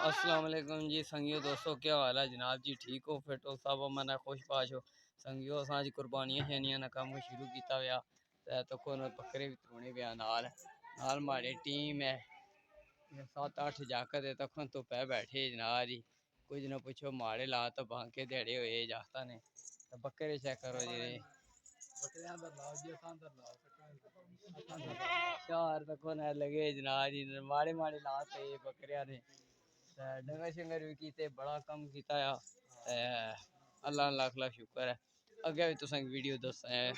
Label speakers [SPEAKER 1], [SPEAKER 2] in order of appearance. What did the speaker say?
[SPEAKER 1] अस्सलाम वालेकुम जी संगियो दोस्तों, क्या हाल है जनाब जी? ठीक हो, फिट हो, सब अमन है, खुश पाश हो संगियो। असां अज कुर्बानियां शैनियां का काम शुरू किया हुआ तो कोई बकरे भी तरोने पे नाल माड़ी टीम है 7-8 जाकत है तक तो पै बैठे जनाब जी। कुछ ना पूछो माड़े ला तो बांके देड़े हुए जाता ने तो बकरे चेक करो जी चार तक लगे जनाब जी। माड़े माड़े लाते बकरिया ने डंगर शंगर भी किते, बड़ा कम किया। अल्लाह लाख लाख शुक्र है। अगे भी तुसें वीडियो दस्सा है।